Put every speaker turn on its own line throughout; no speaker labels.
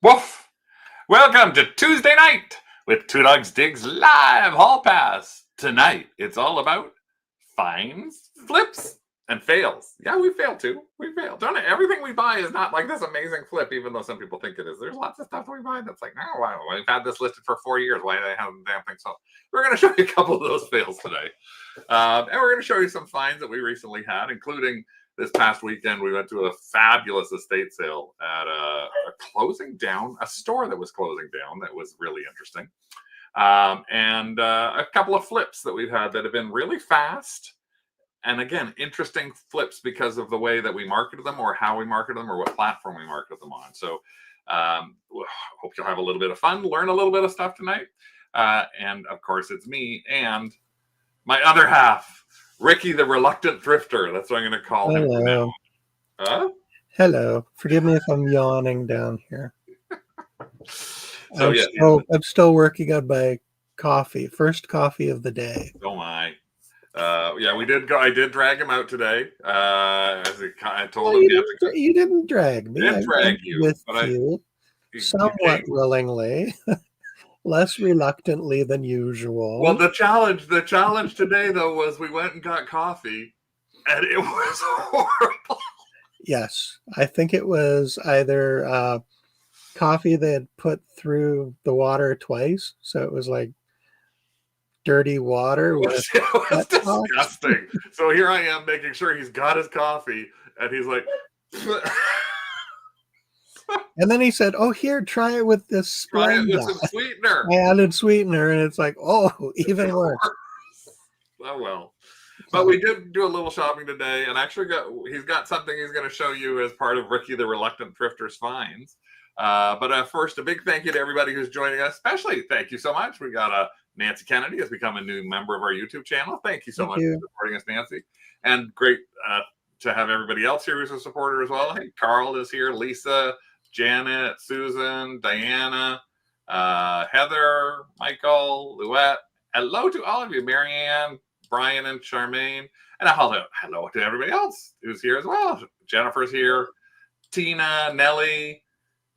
Woof! Welcome to Tuesday night with Two Dogs Digs live hall pass. Tonight, it's all about finds, flips, and fails. Yeah, we fail too. We fail. Don't it? Everything we buy is not like this amazing flip, even though some people think it is. There's lots of stuff that we buy that's like, no, wow, we've had this listed for 4 years. Why do they have the damn thing? So we're going to show you a couple of those fails today. And we're going to show you some finds that we recently had, including this past weekend. We went to a fabulous estate sale at a closing down, a store that was closing down that was really interesting. And a couple of flips that we've had that have been really fast. And again, interesting flips because of the way that we marketed them or how we marketed them or what platform we marketed them on. So hope you'll have a little bit of fun, learn a little bit of stuff tonight. And of course, it's me and my other half, Ricky, the reluctant thrifter. That's what I'm going to call him now.
Hello. Forgive me if I'm yawning down here.
So
I'm still working on my coffee. First coffee of the day.
Oh my. We did go. I did drag him out today. I told him
you didn't drag me.
I didn't drag you
with you somewhat willingly. Less reluctantly than usual.
Well, the challenge today though was we went and got coffee, and it was horrible.
Yes, I think it was either coffee they had put through the water twice, so it was like dirty water.
It was disgusting. So here I am making sure he's got his coffee, and he's like.
And then he said, "Oh, here, try it with this Splenda."
Try it with some sweetener.
I added sweetener, and it's like, oh, even worse.
Oh well, but we did do a little shopping today, and actually he's got something he's going to show you as part of Ricky the Reluctant Thrifter's finds. But first, a big thank you to everybody who's joining us. Especially, thank you so much. We got Nancy Kennedy has become a new member of our YouTube channel. Thank you so much for supporting us, Nancy, and great to have everybody else here who's a supporter as well. Hey, Carl is here, Lisa, Janet, Susan, Diana, Heather, Michael, Louette. Hello to all of you, Marianne, Brian, and Charmaine. And hello to everybody else who's here as well. Jennifer's here, Tina, Nellie.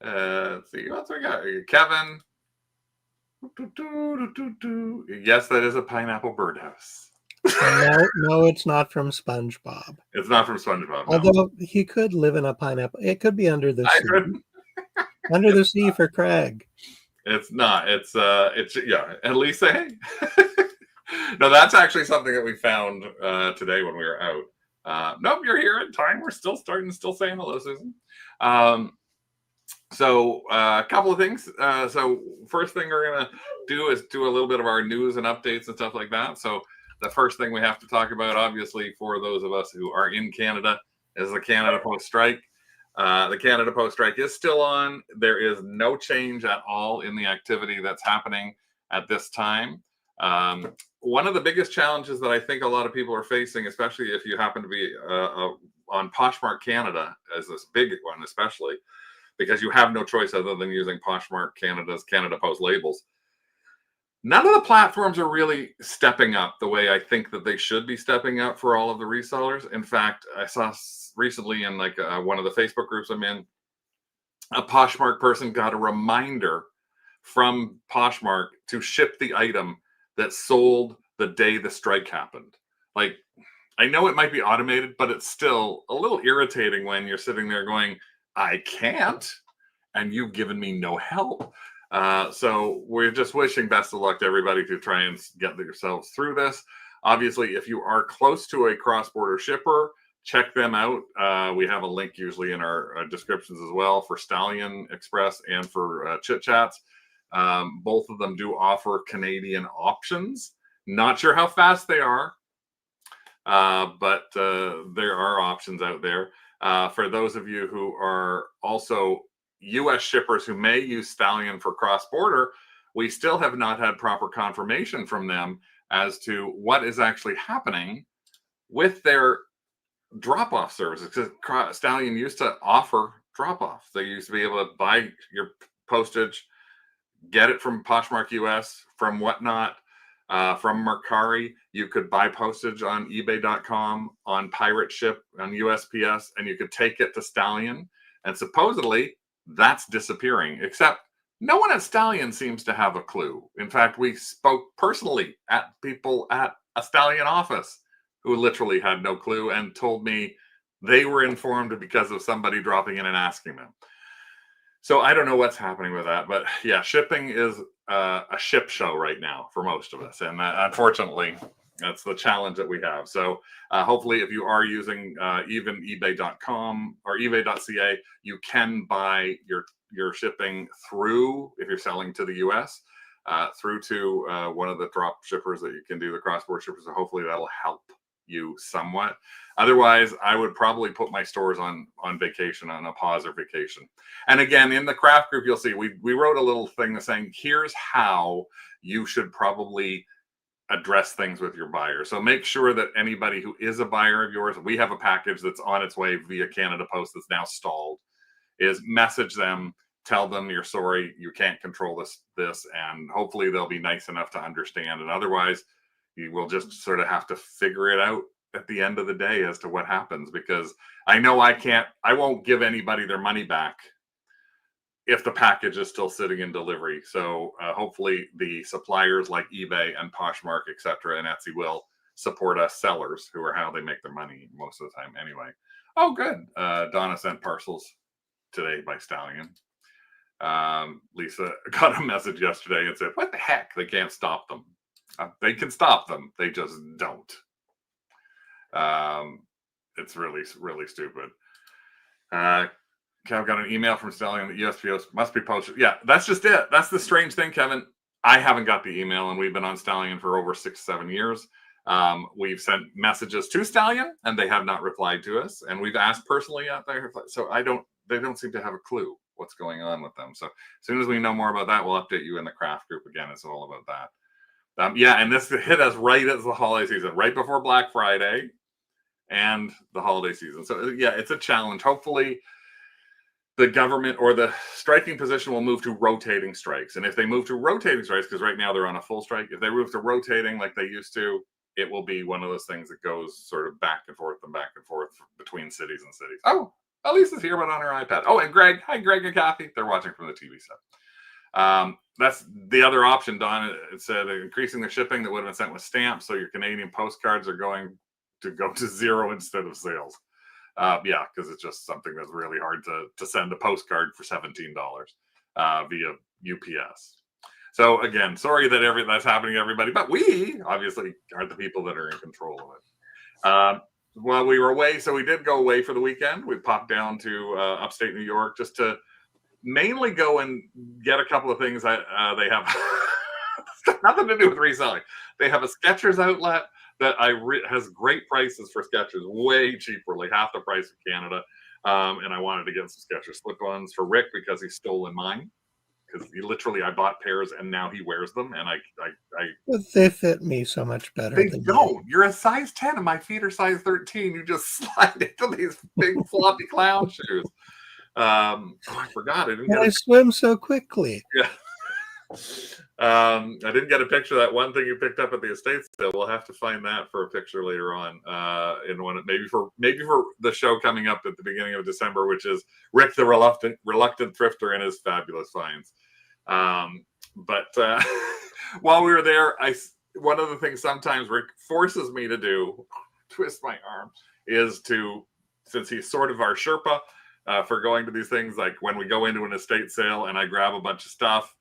Let's see, what's we got? Kevin. Yes, that is a pineapple birdhouse.
No, it's not from SpongeBob.
It's not from SpongeBob.
Although he could live in a pineapple. It could be under the sea. Under the sea for Craig.
It's not. It's yeah. At least hey. No, that's actually something that we found today when we were out. Nope, you're here in time. We're still saying hello, Susan. So a couple of things. So first thing we're gonna do is do a little bit of our news and updates and stuff like that. So the first thing we have to talk about, obviously, for those of us who are in Canada, is the Canada Post strike. The Canada Post strike is still on. There is no change at all in the activity that's happening at this time. One of the biggest challenges that I think a lot of people are facing, especially if you happen to be on Poshmark Canada, as this big one, especially, because you have no choice other than using Poshmark Canada's Canada Post labels. None of the platforms are really stepping up the way I think that they should be stepping up for all of the resellers. In fact, I saw recently in like one of the Facebook groups I'm in, a Poshmark person got a reminder from Poshmark to ship the item that sold the day the strike happened. Like, I know it might be automated, but it's still a little irritating when you're sitting there going, I can't, and you've given me no help. So we're just wishing best of luck to everybody to try and get yourselves through this. Obviously, if you are close to a cross-border shipper, check them out. We have a link usually in our descriptions as well for Stallion Express and for Chit Chats. Both of them do offer Canadian options. Not sure how fast they are, but there are options out there. For those of you who are also U.S. shippers who may use Stallion for cross-border, we still have not had proper confirmation from them as to what is actually happening with their drop-off services. Because Stallion used to offer drop-off. They used to be able to buy your postage, get it from Poshmark US, from whatnot, from Mercari. You could buy postage on eBay.com, on Pirate Ship, on USPS, and you could take it to Stallion. And supposedly, that's disappearing, except no one at Stallion seems to have a clue. In fact, we spoke personally at people at a Stallion office who literally had no clue and told me they were informed because of somebody dropping in and asking them. So I don't know what's happening with that, but yeah, shipping is a ship show right now for most of us, and unfortunately, that's the challenge that we have. So hopefully, if you are using even eBay.com or eBay.ca, you can buy your shipping through, if you're selling to the U.S., through to one of the drop shippers that you can do, the cross-border shippers. So hopefully that'll help you somewhat. Otherwise, I would probably put my stores on vacation, on a pause or vacation. And again, in the craft group, you'll see we wrote a little thing saying, here's how you should probably address things with your buyer. So make sure that anybody who is a buyer of yours, we have a package that's on its way via Canada Post that's now stalled, is message them, tell them you're sorry, you can't control this, and hopefully they'll be nice enough to understand. And otherwise, you will just sort of have to figure it out at the end of the day as to what happens, because I know I won't give anybody their money back if the package is still sitting in delivery. So hopefully the suppliers like eBay and Poshmark, etc., and Etsy will support us sellers, who are how they make their money most of the time anyway. Oh, good. Donna sent parcels today by Stallion. Lisa got a message yesterday and said, what the heck? They can't stop them. They can stop them. They just don't. It's really, really stupid. Kev got an email from Stallion that USPS must be posted. Yeah, that's just it. That's the strange thing, Kevin. I haven't got the email, and we've been on Stallion for over 6-7 years. We've sent messages to Stallion, and they have not replied to us. And we've asked personally out there. So they don't seem to have a clue what's going on with them. So as soon as we know more about that, we'll update you in the craft group again. It's all about that. Yeah, and this hit us right as the holiday season, right before Black Friday and the holiday season. So yeah, it's a challenge. Hopefully the government or the striking position will move to rotating strikes. And if they move to rotating strikes, because right now they're on a full strike, if they move to rotating like they used to, it will be one of those things that goes sort of back and forth between cities and cities. Oh, Lisa's here, but on her iPad. Oh, and Greg. Hi, Greg and Kathy. They're watching from the TV set. That's the other option, Don. It said increasing the shipping that would have been sent with stamps, so your Canadian postcards are going to go to zero instead of sales. Yeah, because it's just something that's really hard to send a postcard for $17 via UPS. So again, sorry that that's happening to everybody, but we obviously aren't the people that are in control of it. While we were away, so we did go away for the weekend. We popped down to upstate New York just to mainly go and get a couple of things. They have nothing to do with reselling. They have a Skechers outlet that has great prices for Skechers, way cheaper, like half the price of Canada. And I wanted to get some Skechers slip-ons for Rick because he's stolen mine. Because I bought pairs and now he wears them, and
But they fit me so much better.
They don't. You're a size 10 and my feet are size 13. You just slide into these big floppy clown shoes. I forgot.
I swim so quickly.
Yeah. I didn't get a picture of that one thing you picked up at the estate sale. We'll have to find that for a picture later on. Maybe for the show coming up at the beginning of December, which is Rick the reluctant thrifter and his fabulous finds. But while we were there, one of the things sometimes Rick forces me to do, twist my arm, is since he's sort of our Sherpa for going to these things, like when we go into an estate sale and I grab a bunch of stuff,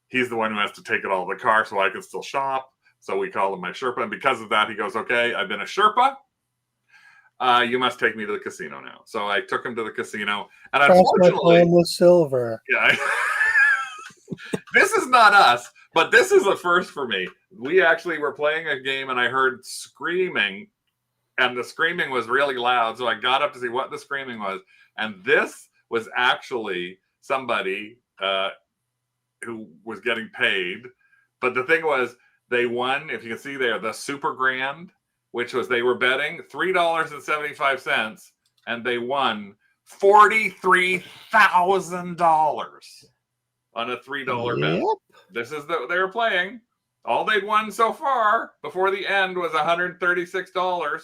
he's the one who has to take it all to the car so I can still shop. So we call him my Sherpa. And because of that, he goes, okay, I've been a Sherpa. You must take me to the casino now. So I took him to the casino. And unfortunately,
with silver.
Yeah. This is not us, but this is a first for me. We actually were playing a game and I heard screaming, and the screaming was really loud. So I got up to see what the screaming was. And this was actually somebody who was getting paid. But the thing was, they won, if you can see there, the Super Grand, which was they were betting $3.75, and they won $43,000 on a $3 bet. This is they were playing. All they'd won so far before the end was $136.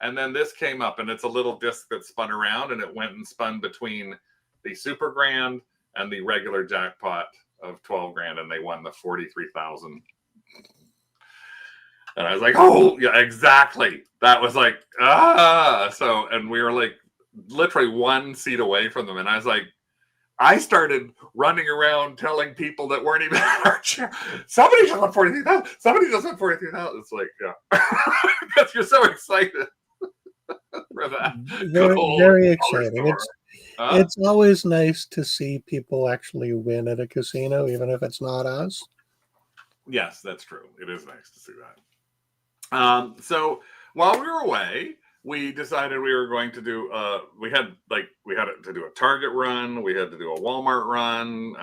And then this came up, and it's a little disc that spun around, and it went and spun between the super grand and the regular jackpot of 12 grand, and they won the 43,000. And I was like, oh yeah, exactly. That was like, so, and we were like literally one seat away from them. And I was like, I started running around telling people that weren't even in our chair, somebody just won 43,000. Somebody just won 43,000. It's like, yeah, because you're so excited for that.
Very, very exciting. It's always nice to see people actually win at a casino, even if it's not us.
Yes, that's true. It is nice to see that. So while we were away, we decided we were going to do we had to do a Target run, we had to do a Walmart run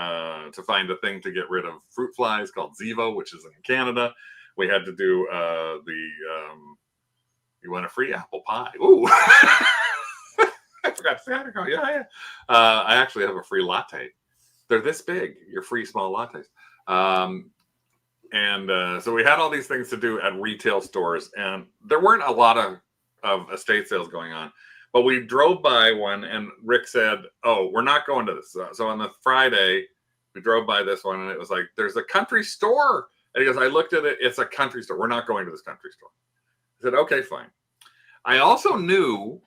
to find a thing to get rid of fruit flies called Zevo, which is in Canada. We had to do you want a free apple pie. Ooh. I forgot to say that. Yeah. I actually have a free latte. They're this big, your free small lattes. And so we had all these things to do at retail stores, and there weren't a lot of estate sales going on. But we drove by one, and Rick said, oh, we're not going to this. So on the Friday, we drove by this one, and it was like, there's a country store. And he goes, I looked at it. It's a country store. We're not going to this country store. I said, okay, fine. I also knew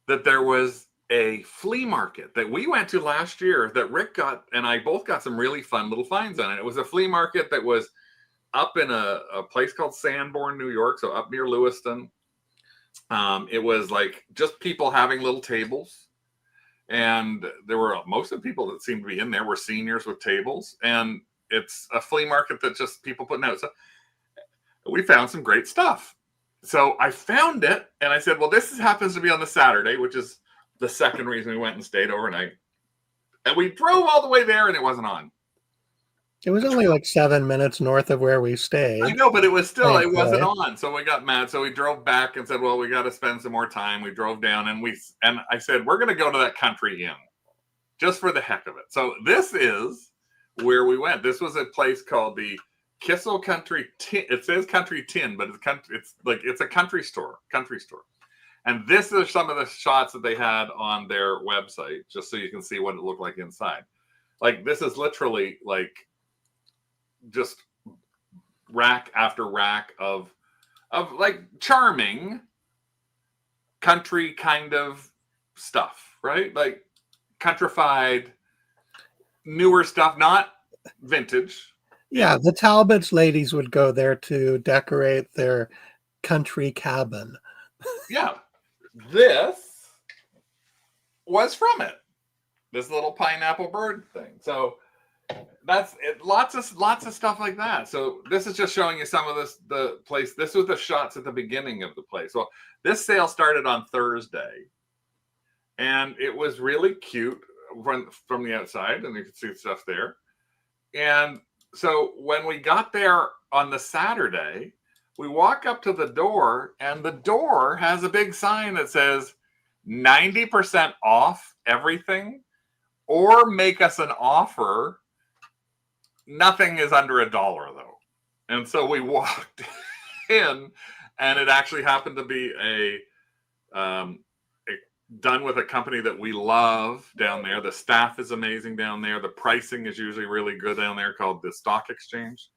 that there was a flea market that we went to last year that Rick got, and I both got some really fun little finds on it. It was a flea market that was up in a place called Sanborn, New York, so up near Lewiston. It was like just people having little tables, and there were most of the people that seemed to be in there were seniors with tables, and it's a flea market that just people putting out. So we found some great stuff. So I found it, and I said, well, this happens to be on the Saturday, which is the second reason we went and stayed overnight. And we drove all the way there, and it wasn't on.
It was only like 7 minutes north of where we stayed.
I know, but it was still, it wasn't on. So we got mad. So we drove back and said, well, we got to spend some more time. We drove down, and I said, we're going to go to that country inn just for the heck of it. So this is where we went. This was a place called the Kissel Country Tin. It says Country Tin, but it's a country store. And this is some of the shots that they had on their website, just so you can see what it looked like inside. Like, this is literally like just rack after rack of like charming country kind of stuff, right? Like countrified, newer stuff, not vintage.
Yeah, the Talbots ladies would go there to decorate their country cabin.
Yeah. This was from it. This little pineapple bird thing. So that's it. Lots of stuff like that. So this is just showing you some of the place. This was the shots at the beginning of the place. Well, this sale started on Thursday, and it was really cute from the outside, and you could see stuff there. And so when we got there on the Saturday, we walk up to the door, and the door has a big sign that says 90% off everything, or make us an offer. Nothing is under $1 though. And so we walked in, and it actually happened to be done with a company that we love down there. The staff is amazing down there. The pricing is usually really good down there, called the Stock Exchange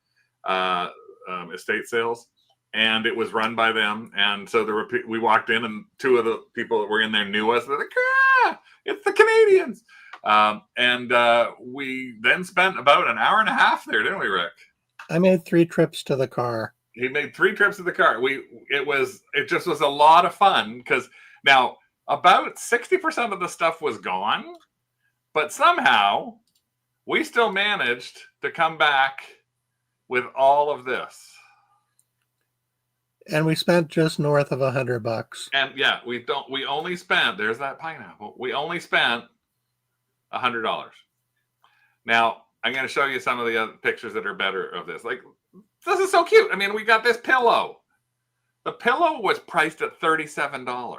Estate Sales. And it was run by them. And so we walked in, and two of the people that were in there knew us. They're like, it's the Canadians. We then spent about an hour and a half there, didn't we, Rick?
I made 3 trips to the car.
He made 3 trips to the car. It just was a lot of fun, because now about 60% of the stuff was gone, but somehow we still managed to come back with all of this.
And we spent just north of $100.
And yeah, we only spent, there's that pineapple. We only spent $100. Now, I'm going to show you some of the other pictures that are better of this. Like, this is so cute. I mean, we got this pillow. The pillow was priced at $37.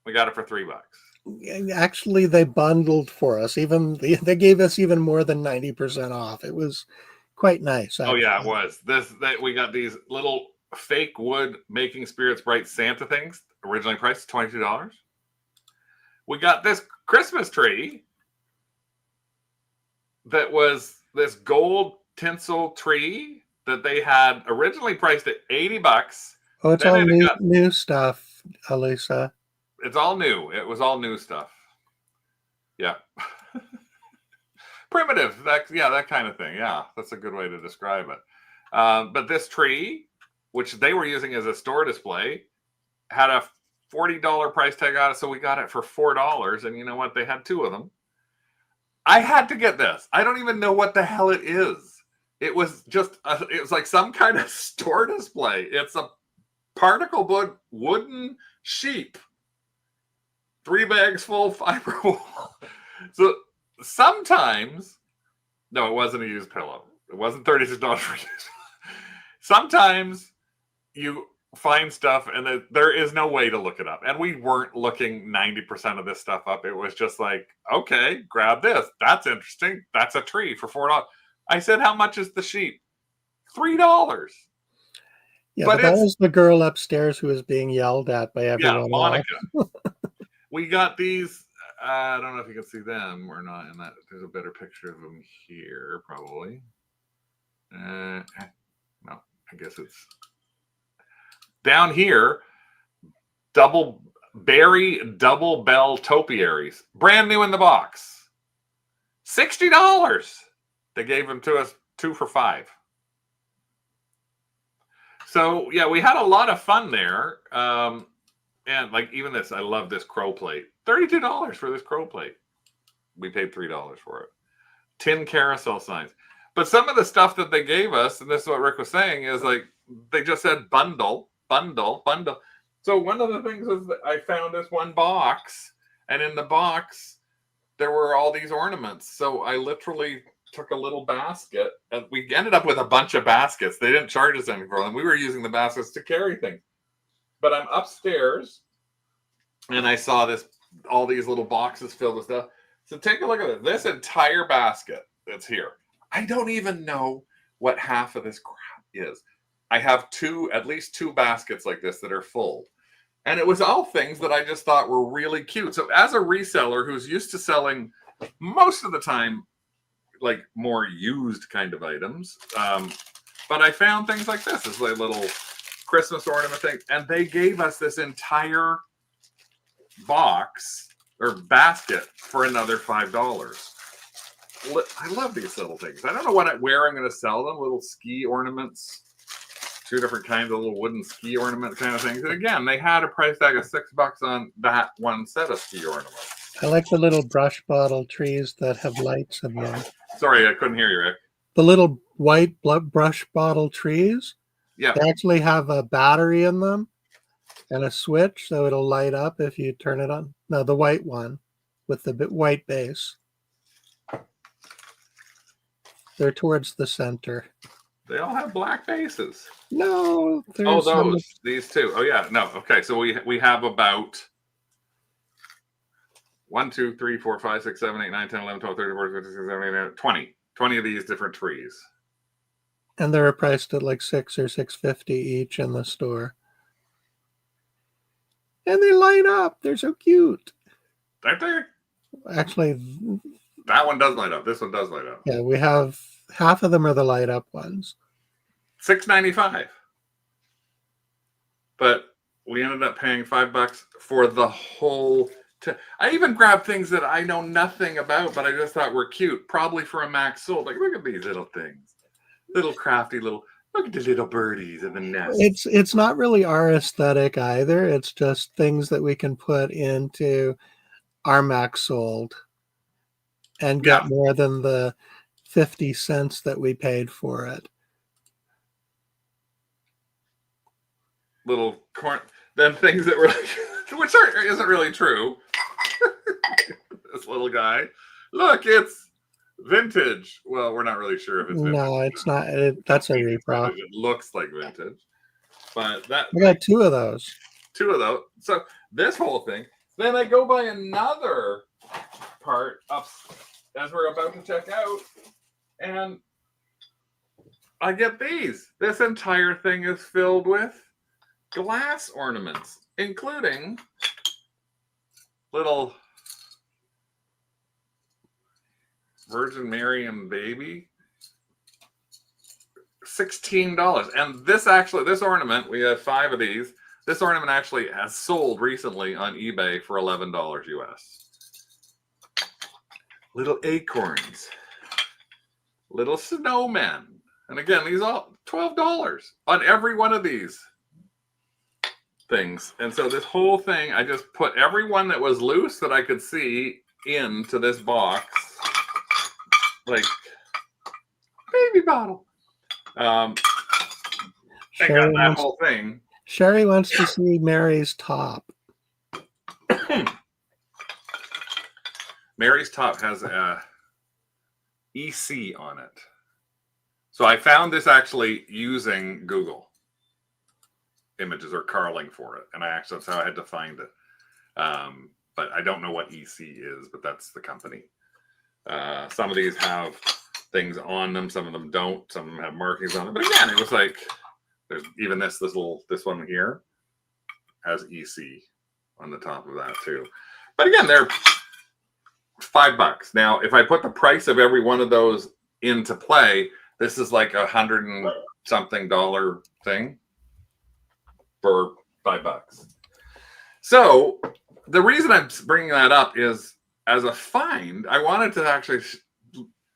We got it for $3.
Actually, they bundled for us. They gave us even more than 90% off. It was quite nice.
Actually. Oh yeah, it was. We got these little fake wood Making Spirits Bright Santa things, originally priced $22. We got this Christmas tree that was this gold tinsel tree that they had originally priced at $80.
Oh, it's
Then
all
it
new
got,
new stuff, Elisa.
it's all new. It was all new stuff. Yeah. Primitive. That kind of thing. Yeah, that's a good way to describe it. But this tree, which they were using as a store display, had a $40 price tag on it, so we got it for $4. And you know what? They had two of them. I had to get this. I don't even know what the hell it is. It was it was like some kind of store display. It's a particle board wooden sheep, 3 bags full fiber wool. So sometimes, no, it wasn't a used pillow. It wasn't $36 for used. Sometimes you find stuff and there is no way to look it up. And we weren't looking 90% of this stuff up. It was just like, okay, grab this. That's interesting. That's a tree for $4. I said, how much is the sheep? $3.
Yeah, but that was the girl upstairs who was being yelled at by everyone.
Yeah, Monica. We got these. I don't know if you can see them or not. In that, there's a better picture of them here, probably. No, I guess it's down here. Double bell topiaries, brand new in the box. $60. They gave them to us 2 for $5. So yeah, we had a lot of fun there. And like even this, I love this crow plate. $32 for this crow plate. We paid $3 for it. Tin carousel signs. But some of the stuff that they gave us, and this is what Rick was saying, is like they just said bundle. So one of the things was that I found this one box, and in the box there were all these ornaments. So I literally took a little basket, and we ended up with a bunch of baskets. They didn't charge us anything for them. We were using the baskets to carry things. But I'm upstairs, and I saw all these little boxes filled with stuff. So take a look at it. This entire basket that's here. I don't even know what half of this crap is. I have at least two baskets like this that are full. And it was all things that I just thought were really cute. So as a reseller who's used to selling most of the time, like more used kind of items, but I found things like this. It's like little Christmas ornament thing, and they gave us this entire box or basket for another $5. I love these little things. I don't know where I'm going to sell them. Little ski ornaments, 2 different kinds of little wooden ski ornament kind of things. And again, they had a price tag of $6 on that one set of ski ornaments.
I like the little brush bottle trees that have lights in them.
Sorry, I couldn't hear you, Rick.
The little white brush bottle trees.
Yeah.
They actually have a battery in them and a switch, so it'll light up if you turn it on. No, the white one with the white base. They're towards the center.
They all have black bases.
No.
These two. Oh, yeah. No. Okay. So we have about 1, 2, 3, 4, 5, 6, 7, 8, 9, 10, 11, 12, 13, 14, 15, 16, 17, 18, 20. 20 of these different trees.
And they're priced at like $6 or $6.50 each in the store. And they light up. They're so cute.
Right there.
Actually,
that one does light up. This one does light up.
Yeah, we have half of them are the light up ones.
$6.95. But we ended up paying $5 for the whole. I even grabbed things that I know nothing about, but I just thought were cute. Probably for a max sold. Like, look at these little things. Little crafty little. Look at the little birdies in the nest.
It's not really our aesthetic either. It's just things that we can put into our max sold and get more than the 50 cents that we paid for it.
Little corn, then things that were like, which isn't really true. This little guy, look, it's vintage. Well, we're not really sure if it's vintage.
No, it's not. That's a reprop.
It looks like vintage, but that
I got 2 of those.
2 of those. So this whole thing. Then I go by another part up as we're about to check out, and I get these. This entire thing is filled with glass ornaments, including little Virgin Mary and baby. $16. And this ornament, we have 5 of these. This ornament actually has sold recently on eBay for $11 US. Little acorns, little snowmen. And again, these all $12 on every one of these things. And so this whole thing, I just put every one that was loose that I could see into this box, like baby bottle. I got that whole thing.
Sherry wants to see Mary's top.
Mary's top has a EC on it. So I found this actually using Google Images or Carling for it. And that's how I had to find it. But I don't know what EC is, but that's the company. Some of these have things on them. Some of them don't. Some of them have markings on them. But again, it was like, there's even this one here has EC on the top of that too. But again, they're $5. Now, if I put the price of every one of those into play, this is like $100 and something thing for $5. So the reason I'm bringing that up is, as a find, I wanted to actually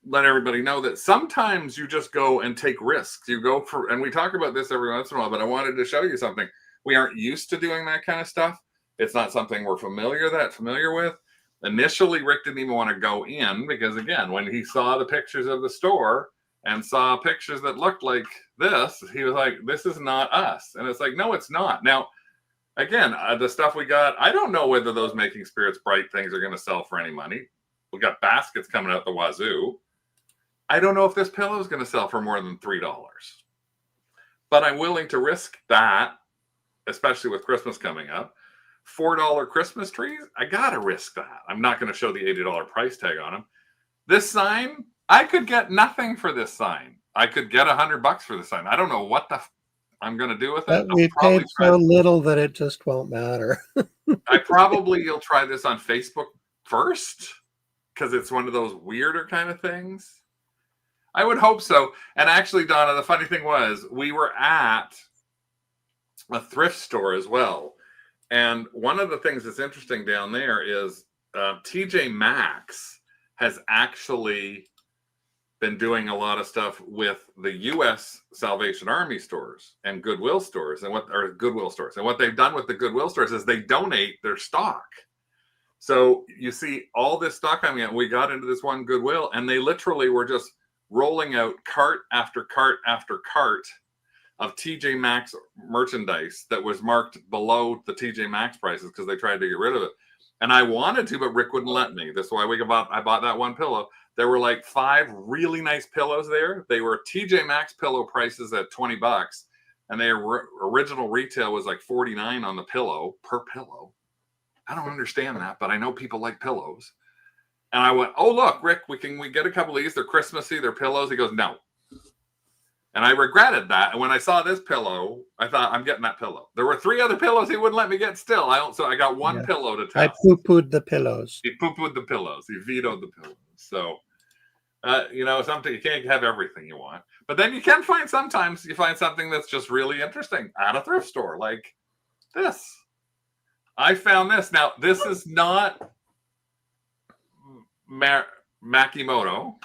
let everybody know that sometimes you just go and take risks. You go for, and we talk about this every once in a while, but I wanted to show you something. We aren't used to doing that kind of stuff. It's not something we're familiar with. Initially, Rick didn't even want to go in because, again, when he saw the pictures of the store and saw pictures that looked like this, he was like, this is not us. And it's like, no, it's not. Now, again, the stuff we got, I don't know whether those Making Spirits Bright things are going to sell for any money. We got baskets coming out the wazoo. I don't know if this pillow is going to sell for more than $3. But I'm willing to risk that, especially with Christmas coming up. $4 Christmas trees, I got to risk that. I'm not going to show the $80 price tag on them. This sign, I could get nothing for this sign. I could get $100 for the sign. I don't know what I'm going to do with it.
We paid so little that it just won't matter.
You'll try this on Facebook first because it's one of those weirder kind of things. I would hope so. And actually, Donna, the funny thing was we were at a thrift store as well. And one of the things that's interesting down there is TJ Maxx has actually been doing a lot of stuff with the U.S. Salvation Army stores and Goodwill stores, and what they've done with the Goodwill stores is they donate their stock. So you see all this stock coming in. We got into this one Goodwill, and they literally were just rolling out cart after cart after cart of TJ Maxx merchandise that was marked below the TJ Maxx prices because they tried to get rid of it. And I wanted to, but Rick wouldn't let me. That's why I bought that one pillow. There were like 5 really nice pillows there. They were TJ Maxx pillow prices at $20, and their original retail was like $49 on the pillow per pillow. I don't understand that, but I know people like pillows. And I went, oh, look, Rick, we get a couple of these. They're Christmassy, they're pillows. He goes, no. And I regretted that. And when I saw this pillow, I thought, I'm getting that pillow. There were 3 other pillows he wouldn't let me get still. So I got one pillow to test.
I poo-pooed the pillows.
He poo-pooed the pillows. He vetoed the pillows. So, something, you can't have everything you want. But then you can sometimes you find something that's just really interesting at a thrift store, like this. I found this. Now, this is not Makimoto.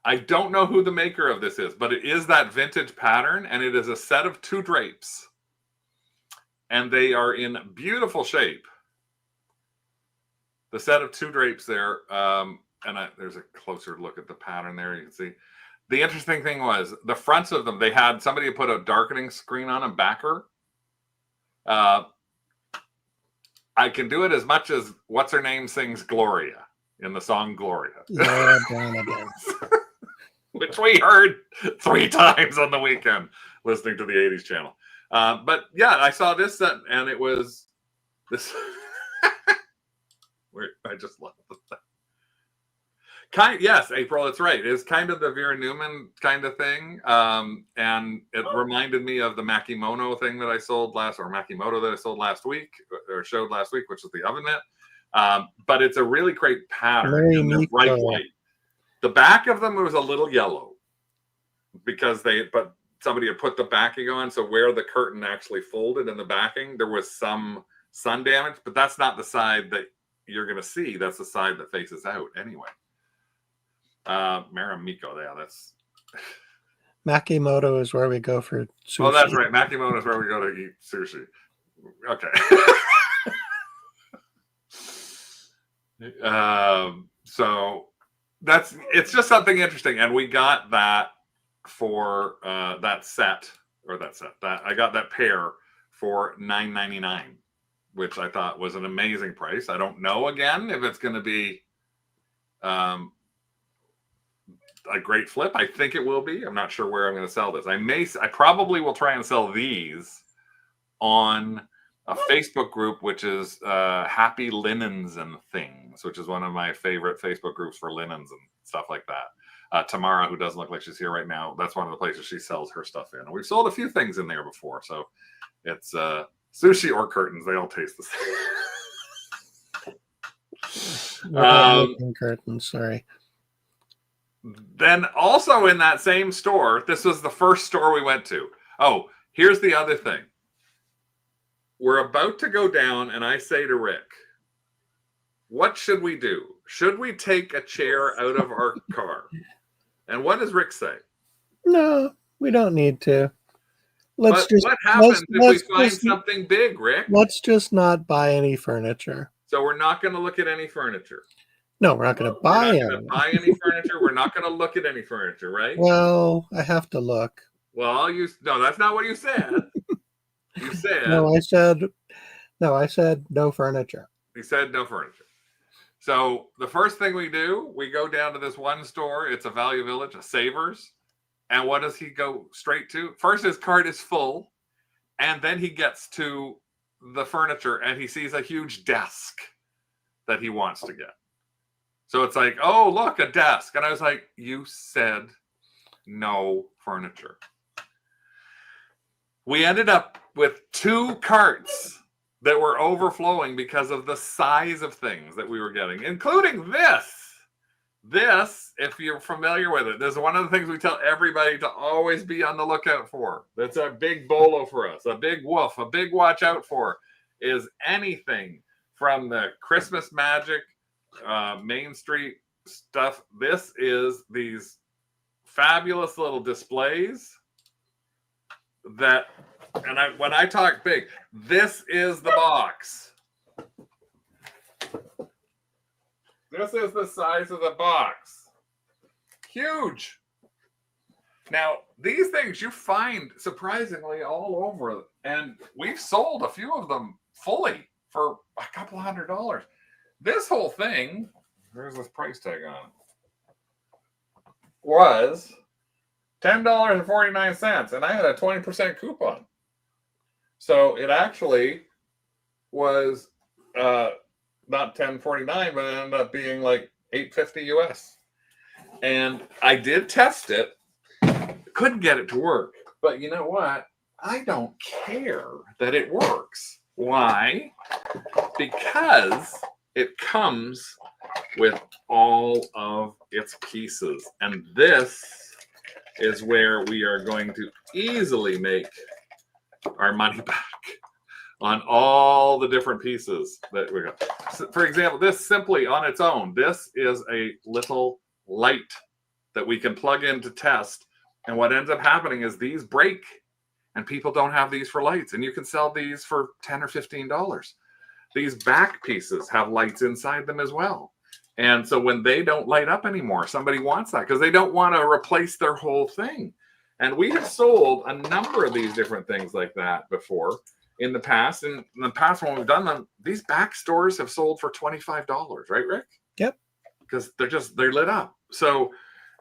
I don't know who the maker of this is, but it is that vintage pattern, and it is a set of 2 drapes. And they are in beautiful shape. The set of 2 drapes there, there's a closer look at the pattern there. You can see. The interesting thing was the fronts of them, somebody put a darkening screen on them, backer. I can do it as much as what's-her-name sings Gloria in the song Gloria.
Yeah,
which we heard 3 times on the weekend listening to the 80s channel. But yeah, I saw this set, and it was this. I just love that. Yes, April, that's right. It's kind of the Vera Newman kind of thing. And it reminded me of the Makimoto thing that I sold Makimoto that I sold last week, or showed last week, which is the oven mitt. But it's a really great pattern. Bright white. The back of them was a little yellow because somebody had put the backing on. So where the curtain actually folded in the backing, there was some sun damage, but that's not the side that you're going to see. That's the side that faces out anyway. Maramiko, yeah, that's...
Makimoto is where we go for sushi.
Oh, that's right. Makimoto is where we go to eat sushi. Okay. So it's just something interesting. And we got that for I got that pair for $9.99, which I thought was an amazing price. I don't know again if it's going to be a great flip. I think it will be. I'm not sure where I'm going to sell this. I probably will try and sell these on a Facebook group, which is Happy Linens and Things, which is one of my favorite Facebook groups for linens and stuff like that. Tamara, who doesn't look like she's here right now, that's one of the places she sells her stuff in. And we've sold a few things in there before. So it's sushi or curtains. They all taste the same.
Curtains, sorry.
Then also in that same store, this was the first store we went to. Oh, here's the other thing. We're about to go down, and I say to Rick, what should we do? Should we take a chair out of our car? And what does Rick say?
No, we don't need to.
What happens if we find something big, Rick?
Let's just not buy any furniture.
So we're not going to look at any furniture.
No, we're not going to buy it.
We're not going to buy any furniture. We're not going to look at any furniture, right?
Well, I have to look.
Well, no, that's not what you said. You said
I said no furniture.
He said no furniture. So the first thing we do, we go down to this one store. It's a Value Village, a Savers. And what does he go straight to? First, his cart is full. And then he gets to the furniture and he sees a huge desk that he wants to get. So it's like, oh, look, a desk. And I was like, you said no furniture. We ended up with 2 carts that were overflowing because of the size of things that we were getting, including this. This, if you're familiar with it, this is one of the things we tell everybody to always be on the lookout for. That's a big bolo for us, a big woof, a big watch out for, is anything from the Christmas magic, Main Street stuff. This is these fabulous little displays that, and when I talk big, this is the box. This is the size of the box. Huge. Now, these things you find surprisingly all over, and we've sold a few of them fully for a couple $100. This whole thing, where's this price tag on? Was $10.49, and I had a 20% coupon. So it actually was not $10.49, but it ended up being like $8.50 US. And I did test it, couldn't get it to work. But you know what? I don't care that it works. Why? Because it comes with all of its pieces. And this is where we are going to easily make our money back on all the different pieces that we got. So for example, this simply on its own, this is a little light that we can plug in to test. And what ends up happening is these break and people don't have these for lights. And you can sell these for $10 or $15. These back pieces have lights inside them as well. And so when they don't light up anymore, somebody wants that because they don't want to replace their whole thing. And we have sold a number of these different things like that before in the past. And in the past when we've done them, these back stores have sold for $25, right, Rick?
Yep.
Because they're lit up. So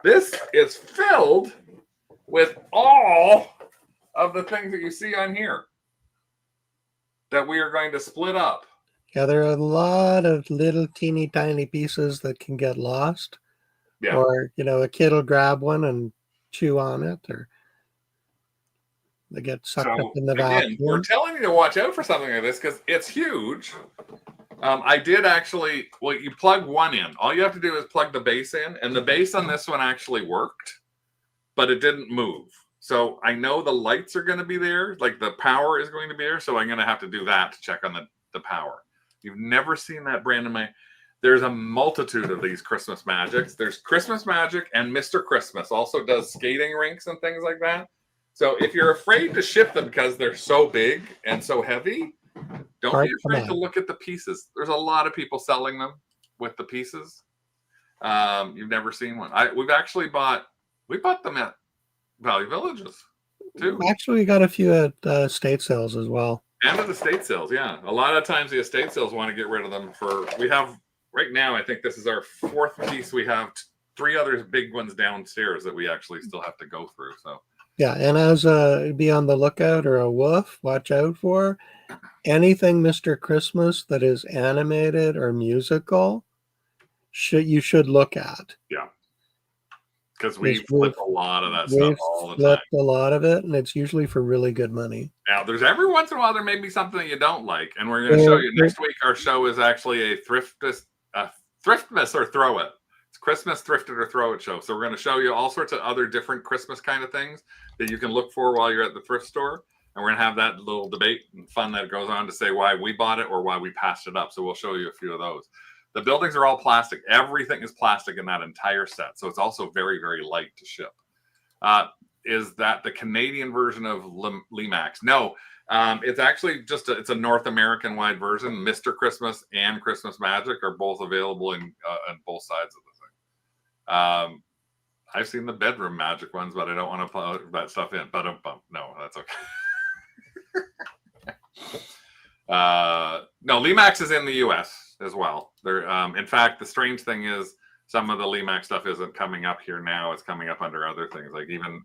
this is filled with all of the things that you see on here that we are going to split up.
Yeah, there are a lot of little teeny tiny pieces that can get lost. Yeah. Or, a kid will grab one and chew on it, or they get sucked up in the vacuum.
We're telling you to watch out for something like this because it's huge. I did actually. Well, you plug one in. All you have to do is plug the base in, and the base on this one actually worked, but it didn't move. So I know the lights are going to be there, like the power is going to be there. So I'm going to have to do that to check on the power. You've never seen that brand in my. There's a multitude of these Christmas Magics. There's Christmas Magic, and Mr. Christmas also does skating rinks and things like that. So if you're afraid to ship them because they're so big and so heavy, don't be afraid to look at the pieces. There's a lot of people selling them with the pieces. You've never seen one. We bought them at Value Villages too.
Actually, we got a few at estate sales as well.
And at the estate sales, yeah. A lot of times the estate sales want to get rid of them we have right now, I think this is our fourth piece. We have 3 other big ones downstairs that we actually still have to go through. So
yeah, and as be on the lookout or a wolf, watch out for anything Mr. Christmas that is animated or musical. You should look at.
Yeah, because we flip a lot of that stuff all the time.
A lot of it, and it's usually for really good money.
Now, there's every once in a while there may be something that you don't like, and we're going to show you next week. Our show is actually a Thriftmas or Throw It. It's Christmas Thrifted or Throw It show. So we're going to show you all sorts of other different Christmas kind of things that you can look for while you're at the thrift store. And we're going to have that little debate and fun that goes on to say why we bought it or why we passed it up. So we'll show you a few of those. The buildings are all plastic. Everything is plastic in that entire set. So it's also very, very light to ship. Is that the Canadian version of Limax? No, it's actually just it's a North American wide version. Mr. Christmas and Christmas Magic are both available on both sides of the thing. I've seen the bedroom magic ones, but I don't want to put that stuff in. But no, that's okay. No, Limax is in the U.S. as well. In fact, the strange thing is some of the Limax stuff isn't coming up here now. It's coming up under other things, like even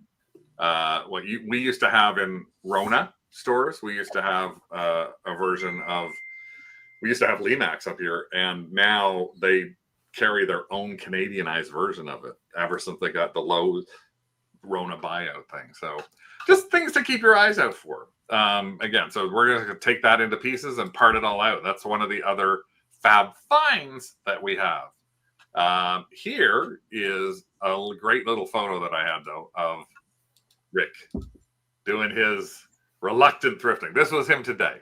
we used to have in Rona stores. We used to have a version of. We used to have Limax up here, and now they carry their own Canadianized version of it ever since they got the low Rona buyout thing. So just things to keep your eyes out for. Again, so we're going to take that into pieces and part it all out. That's one of the other fab finds that we have. Here is a great little photo that I had, though, of Rick doing his reluctant thrifting. This was him today.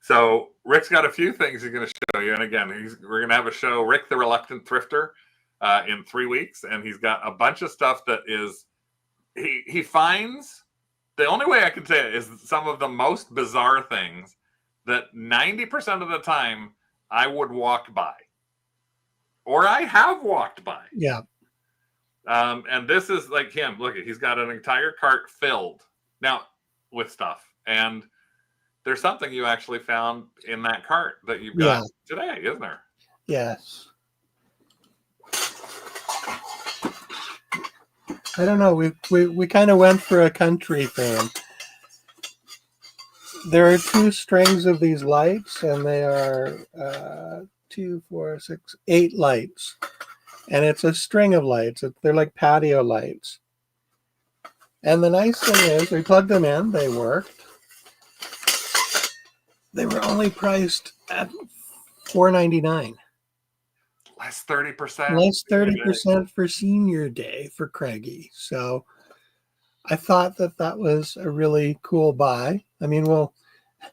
So Rick's got a few things he's going to show you. And again, we're going to have a show, Rick the Reluctant Thrifter, in 3 weeks. And he's got a bunch of stuff that is, he finds, the only way I can say it is some of the most bizarre things that 90% of the time I would walk by. Or I have walked by.
Yeah.
And this is like him. Look, he's got an entire cart filled now with stuff. And there's something you actually found in that cart that you've got today, isn't there?
Yes. I don't know. We kind of went for a country theme. There are 2 strings of these lights, and they are 2, 4, 6, 8 lights. And it's a string of lights. They're like patio lights. And the nice thing is, we plugged them in. They worked. They were only priced at $4.99.
Less 30%.
Less 30% for Senior Day for Craigie. So I thought that was a really cool buy. I mean,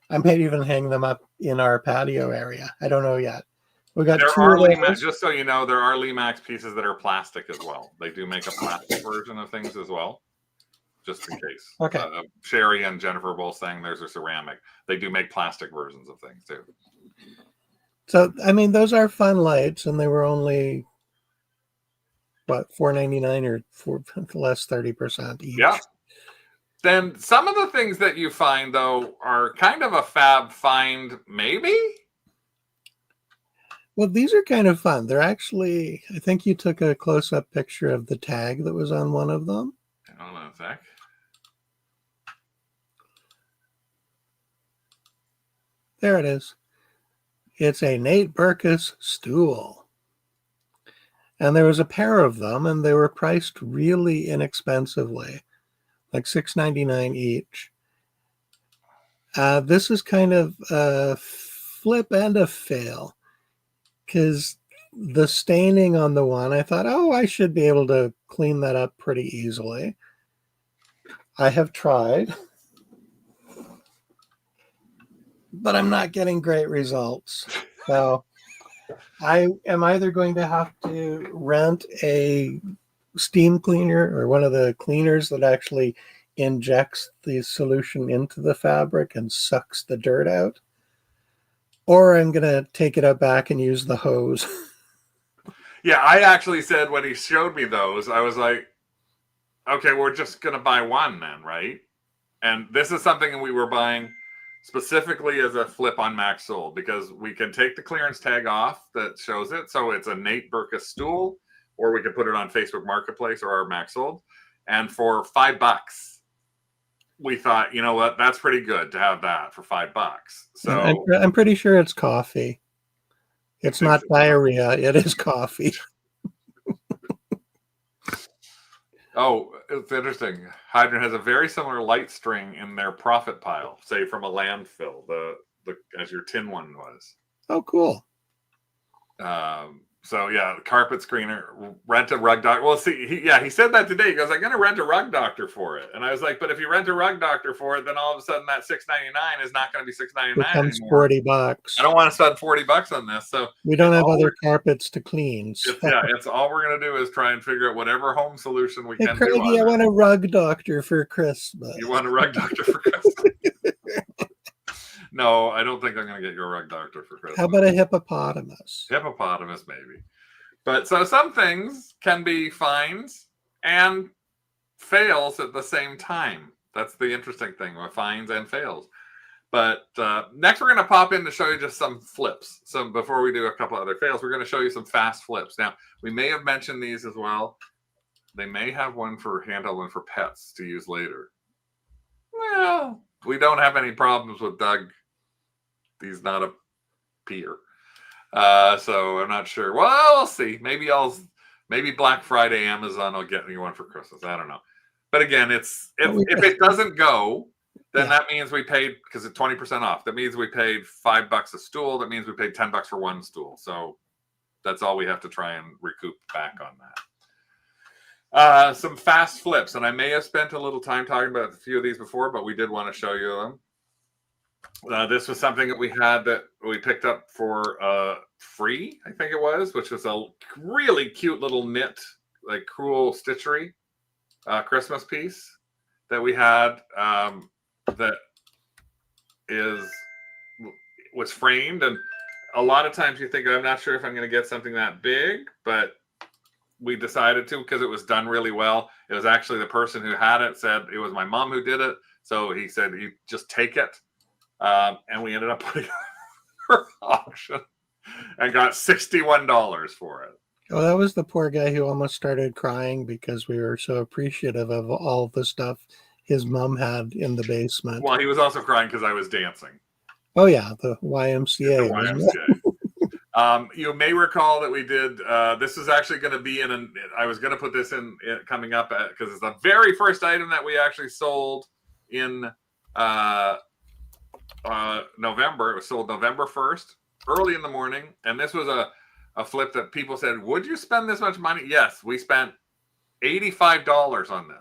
I might even hang them up in our patio area. I don't know yet. We got
just so you know, there are Limax pieces that are plastic as well. They do make a plastic version of things as well, just in case.
Okay.
Sherry and Jennifer both saying there's a ceramic. They do make plastic versions of things too.
So, I mean, those are fun lights, and they were only, $4.99 or less 30% each.
Yeah. Then some of the things that you find, though, are kind of a fab find, maybe?
Well, these are kind of fun. They're actually, I think you took a close-up picture of the tag that was on one of them.
Hold on a sec.
There it is. It's a Nate Berkus stool. And there was a pair of them, and they were priced really inexpensively, like $6.99 each. This is kind of a flip and a fail. because the staining on the one, I thought, oh, I should be able to clean that up pretty easily. I have tried, but I'm not getting great results. So I am either going to have to rent a steam cleaner or one of the cleaners that actually injects the solution into the fabric and sucks the dirt out, or I'm going to take it out back and use the hose.
Yeah, I actually said when he showed me those, I was like, okay, we're just going to buy one then, right? And this is something we were buying specifically as a flip on Max Sold, because we can take the clearance tag off that shows it. So it's a Nate Burkus stool, or we can put it on Facebook Marketplace or our Max Sold. And for $5, we thought, you know what, that's pretty good to have that for $5. So
I'm pretty sure it's coffee. It's not diarrhea. It is coffee.
Oh, it's interesting. Hydrant has a very similar light string in their profit pile, say from a landfill, the as your tin one was.
Oh, cool.
So yeah, carpet screener, rent a rug doctor. Well, see, he said that today. He goes, I'm going to rent a rug doctor for it, and I was like, but if you rent a rug doctor for it, then all of a sudden that $6.99 is not going to be $6.99
becomes
anymore.
$40.
I don't want to spend $40 on this, so
we don't have other carpets to clean. So.
It's all we're going to do is try and figure out whatever home solution we can
Craigie,
do.
I want a rug doctor for Christmas.
You want a rug doctor for Christmas? No, I don't think I'm going to get you a rug doctor for Christmas.
How about a hippopotamus?
Hippopotamus, maybe. But so some things can be finds and fails at the same time. That's the interesting thing with finds and fails. But next we're going to pop in to show you just some flips. So before we do a couple other fails, we're going to show you some fast flips. Now, we may have mentioned these as well. They may have one for handheld, one for pets to use later. Well, we don't have any problems with Doug. He's not a peer. So I'm not sure. Well, we'll see. Maybe Black Friday Amazon will get me one for Christmas. I don't know. But again, if it doesn't go, then that means we paid, because it's 20% off. That means we paid $5 a stool. That means we paid $10 for one stool. So that's all we have to try and recoup back on that. Some fast flips, and I may have spent a little time talking about a few of these before, but we did want to show you them. This was something that we had that we picked up for free, I think it was, which was a really cute little knit, like crewel stitchery Christmas piece that we had that was framed. And a lot of times you think, I'm not sure if I'm going to get something that big, but we decided to because it was done really well. It was actually the person who had it said it was my mom who did it. So he said, you just take it. And we ended up putting it for auction and got $61 for it.
Oh, that was the poor guy who almost started crying because we were so appreciative of all the stuff his mom had in the basement.
Well, he was also crying because I was dancing.
Oh, yeah, the YMCA.
The YMCA. You may recall that we did, this is actually going to be I was going to put this in coming up because it's the very first item that we actually sold in November. It was sold November 1st, early in the morning. And this was a flip that people said, would you spend this much money? Yes, we spent $85 on this.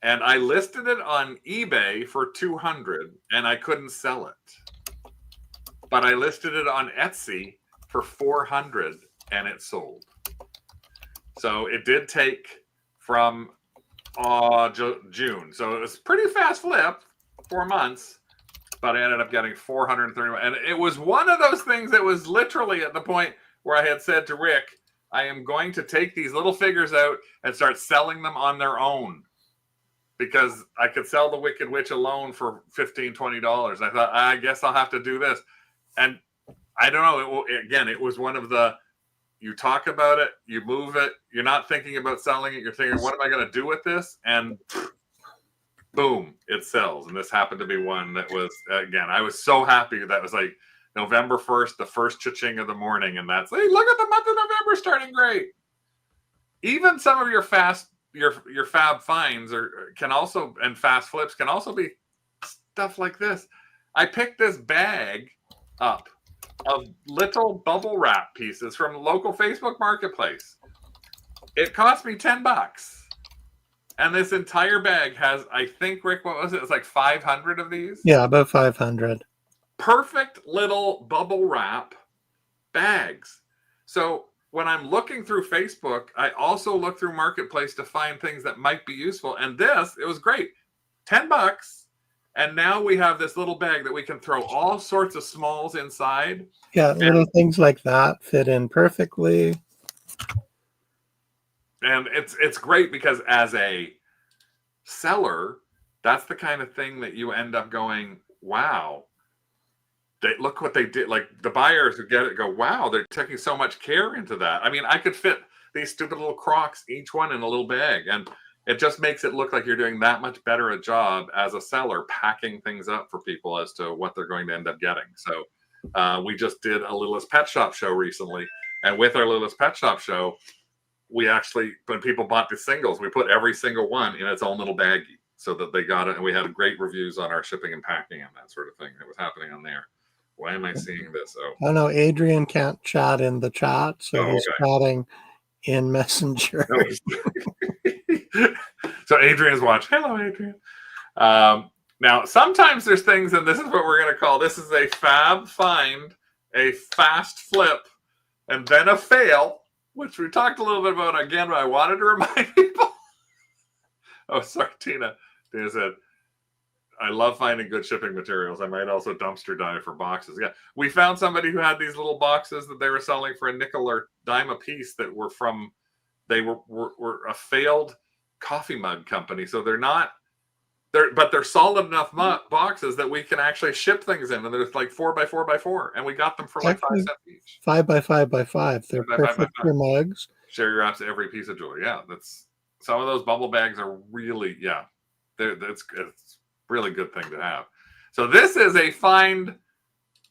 And I listed it on eBay for $200 and I couldn't sell it. But I listed it on Etsy for $400 and it sold. So it did take from June. So it was pretty fast flip, 4 months. But I ended up getting $430. And it was one of those things that was literally at the point where I had said to Rick, I am going to take these little figures out and start selling them on their own. Because I could sell the Wicked Witch alone for $15, $20. I thought, I guess I'll have to do this. And I don't know. It was one of the, you talk about it, you move it, you're not thinking about selling it. You're thinking, what am I going to do with this? And boom, it sells. And this happened to be one that was, again, I was so happy that was like November 1st, the first cha-ching of the morning. And that's, hey, look at the month of November starting great. Even some of your your fab finds can also, and fast flips can also be stuff like this. I picked this bag up of little bubble wrap pieces from local Facebook Marketplace. It cost me $10. And this entire bag has, I think, Rick, what was it? It's like 500 of these.
Yeah, about 500.
Perfect little bubble wrap bags. So when I'm looking through Facebook, I also look through Marketplace to find things that might be useful. And this, it was great. $10. And now we have this little bag that we can throw all sorts of smalls inside.
Yeah, little things like that fit in perfectly.
And it's great because as a seller, that's the kind of thing that you end up going, wow, look what they did. Like the buyers who get it go, wow, they're taking so much care into that. I mean, I could fit these stupid little Crocs, each one in a little bag. And it just makes it look like you're doing that much better a job as a seller, packing things up for people as to what they're going to end up getting. So we just did a Littlest Pet Shop show recently. And with our Littlest Pet Shop show, we actually, when people bought the singles, we put every single one in its own little baggie so that they got it. And we had great reviews on our shipping and packing and that sort of thing that was happening on there. Why am I seeing this?
Oh no, Adrian can't chat in the chat, so he's chatting in Messenger.
So Adrian's watching. Hello, Adrian. Now, sometimes there's things, and this is what we're going to call, this is a fab find, a fast flip, and then a fail, which we talked a little bit about again, but I wanted to remind people. Oh, sorry, Tina. Tina said, I love finding good shipping materials. I might also dumpster dive for boxes. Yeah, we found somebody who had these little boxes that they were selling for a nickel or dime a piece that were from, they were a failed coffee mug company. So but they're solid enough boxes that we can actually ship things in. And there's like 4x4x4. And we got them for like 5 cents each.
5x5x5. They're perfect for mugs.
Share your apps, every piece of jewelry. Yeah, that's some of those bubble bags are really, it's really good thing to have. So this is a find,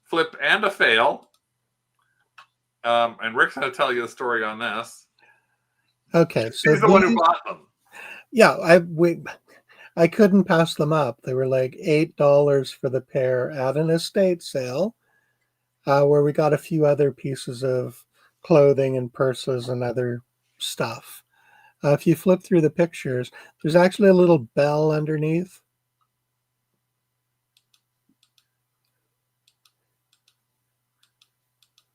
flip, and a fail. And Rick's going to tell you the story on this.
Okay, so
he's the one who bought them.
Yeah, I couldn't pass them up. They were like $8 for the pair at an estate sale, where we got a few other pieces of clothing and purses and other stuff. If you flip through the pictures, there's actually a little bell underneath.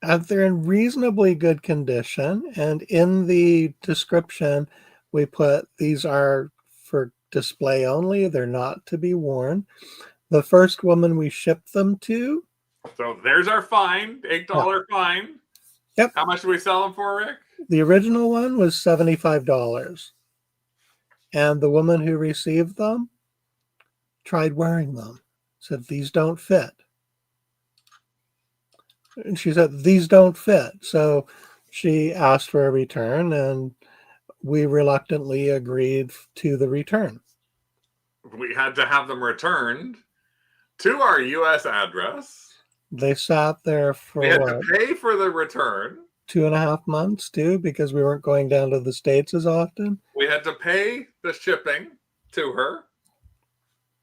They're in reasonably good condition, and in the description, we put these are for display only. They're not to be worn. The first woman we shipped them to.
So there's our find, $8 find.
Yep.
How much did we sell them for, Rick?
The original one was $75. And the woman who received them tried wearing them. Said, these don't fit. And she said, these don't fit. So she asked for a return, and we reluctantly agreed to the return.
We had to have them returned to our U.S. address.
They sat there for
we had to pay for the return.
2.5 months too, because we weren't going down to the States as often.
We had to pay the shipping to her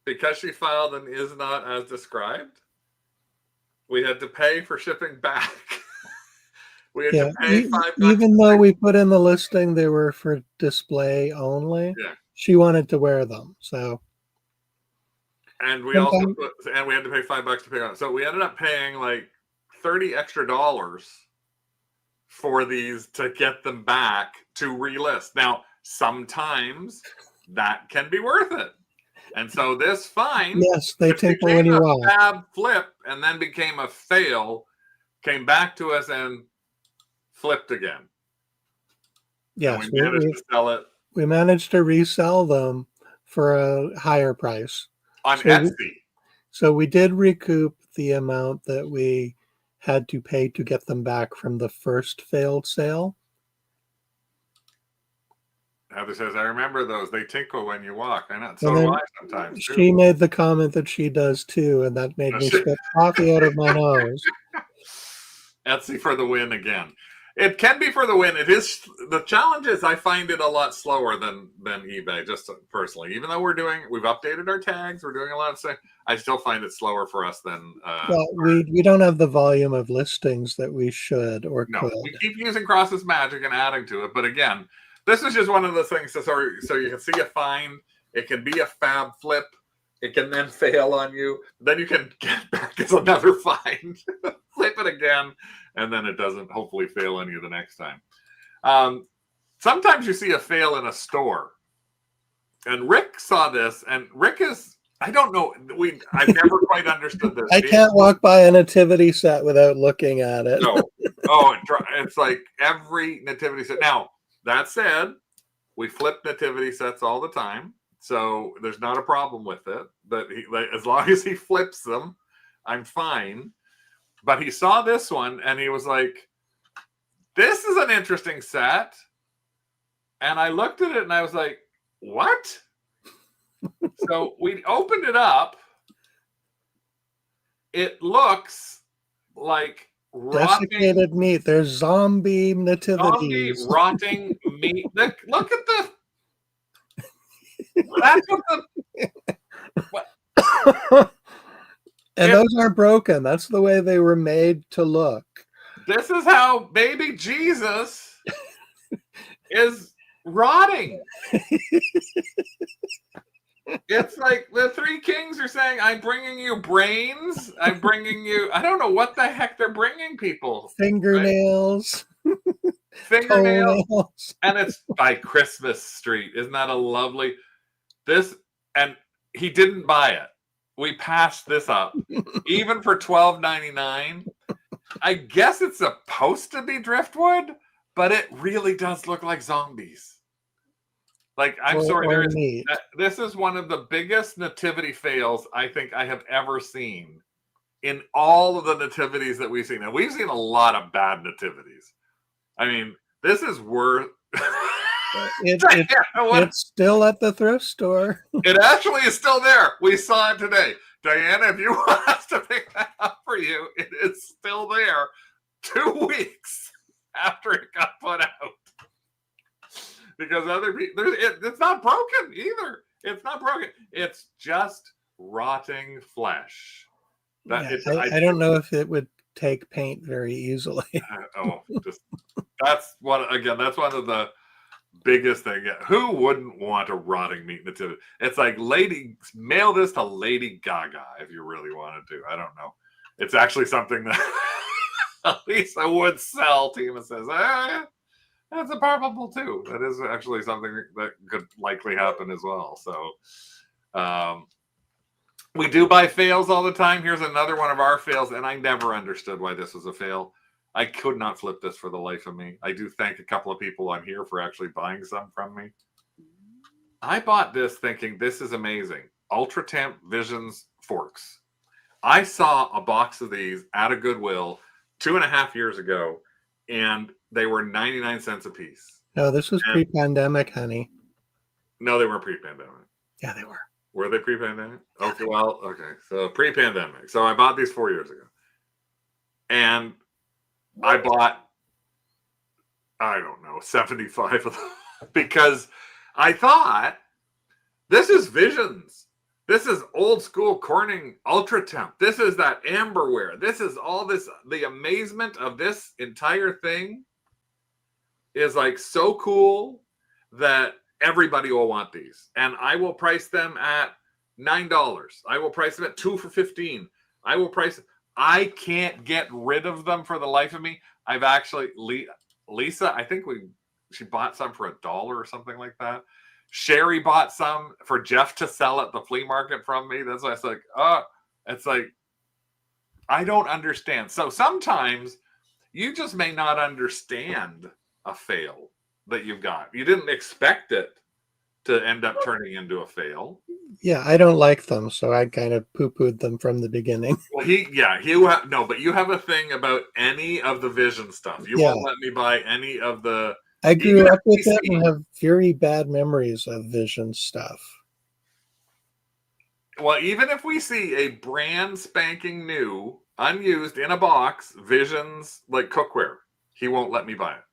because she filed and is not as described. We had to pay for shipping back. We had to pay $5.
Even though we put in the listing they were for display only, she wanted to wear them. So,
and we also we had to pay $5 to pay on it. So we ended up paying like $30 extra for these to get them back to relist. Now, sometimes that can be worth it. And so this find,
yes, they take when you want.
Fab flip and then became a fail, came back to us and flipped again.
Yes,
and we managed to sell it.
We managed to resell them for a higher price
on Etsy.
So we did recoup the amount that we had to pay to get them back from the first failed sale.
Heather says, I remember those. They tinkle when you walk. I know. So do I sometimes. Too.
She made the comment that she does too, and that made me spit coffee out of my nose.
Etsy for the win again. It can be for the win. It is. The challenge is I find it a lot slower than eBay, just personally. Even though we've updated our tags, we're doing a lot of stuff, I still find it slower for us than
Well, we don't have the volume of listings that we should or
no.
could.
We keep using Cross's magic and adding to it, but again, this is just one of the things. So you can see a find. It can be a fab flip. It can then fail on you. Then you can get back as another find, flip it again, and then it doesn't hopefully fail on you the next time. Sometimes you see a fail in a store. And Rick saw this, and Rick is, I don't know, I've never quite understood this.
I can't walk by a nativity set without looking at it.
No. Oh, it's like every nativity set. Now, that said, we flip nativity sets all the time. So there's not a problem with it. But as long as he flips them, I'm fine. But he saw this one and he was like, this is an interesting set. And I looked at it and I was like, what? So we opened it up. It looks like
desiccated meat. There's zombie nativities.
Zombie rotting meat. Look at the. That's what
and those are broken. That's the way they were made to look.
This is how baby Jesus is rotting. It's like the three kings are saying, I'm bringing you brains. I'm bringing you, I don't know what the heck they're bringing people.
Fingernails.
Right? Fingernails.
Toenails.
And it's by Christmas Street. Isn't that a lovely, and he didn't buy it. We passed this up. Even for $12.99. I guess it's supposed to be driftwood, but it really does look like zombies. Like, I'm sorry, this is one of the biggest nativity fails I think I have ever seen in all of the nativities that we've seen. And we've seen a lot of bad nativities. I mean, this is worth...
It's still at the thrift store.
It actually is still there. We saw it today. Diana, if you want us to pick that up for you, it is still there 2 weeks after it got put out. Because other people, it's not broken either. It's not broken. It's just rotting flesh.
I don't know if it would take paint very easily.
That's one of the biggest thing. Who wouldn't want a rotting meat nativity? It's like mail this to Lady Gaga if you really want to do. I don't know. It's actually something that Lisa would sell. Tima says, that's a probable too. That is actually something that could likely happen as well. So we do buy fails all the time. Here's another one of our fails, and I never understood why this was a fail. I could not flip this for the life of me. I do thank a couple of people on here for actually buying some from me. I bought this thinking this is amazing. Ultra Temp Visions forks. I saw a box of these at a Goodwill 2.5 years ago, and they were 99 cents a piece.
No, this was pre-pandemic, honey.
No, they weren't pre-pandemic.
Yeah, they were.
Were they pre-pandemic? Okay, well, okay. So pre-pandemic. So I bought these 4 years ago. And I bought, I don't know, 75 of them because I thought, this is Visions. This is old school Corning Ultra Temp. This is that amberware. This is all this, the amazement of this entire thing is like so cool that everybody will want these. And I will price them at $9. I will price them at $2 for $15. I will price, I can't get rid of them for the life of me. I've actually, Lisa, I think she bought some for $1 or something like that. Sherry bought some for Jeff to sell at the flea market from me. That's why it's like, it's like, I don't understand. So sometimes you just may not understand a fail that you've got. You didn't expect it to end up turning into a fail.
Yeah, I don't like them, so I kind of poo-pooed them from the beginning.
Well, but you have a thing about any of the Vision stuff. You won't let me buy any of the.
I grew up with it and have very bad memories of Vision stuff.
Well, even if we see a brand spanking new, unused in a box, Visions like cookware, he won't let me buy it.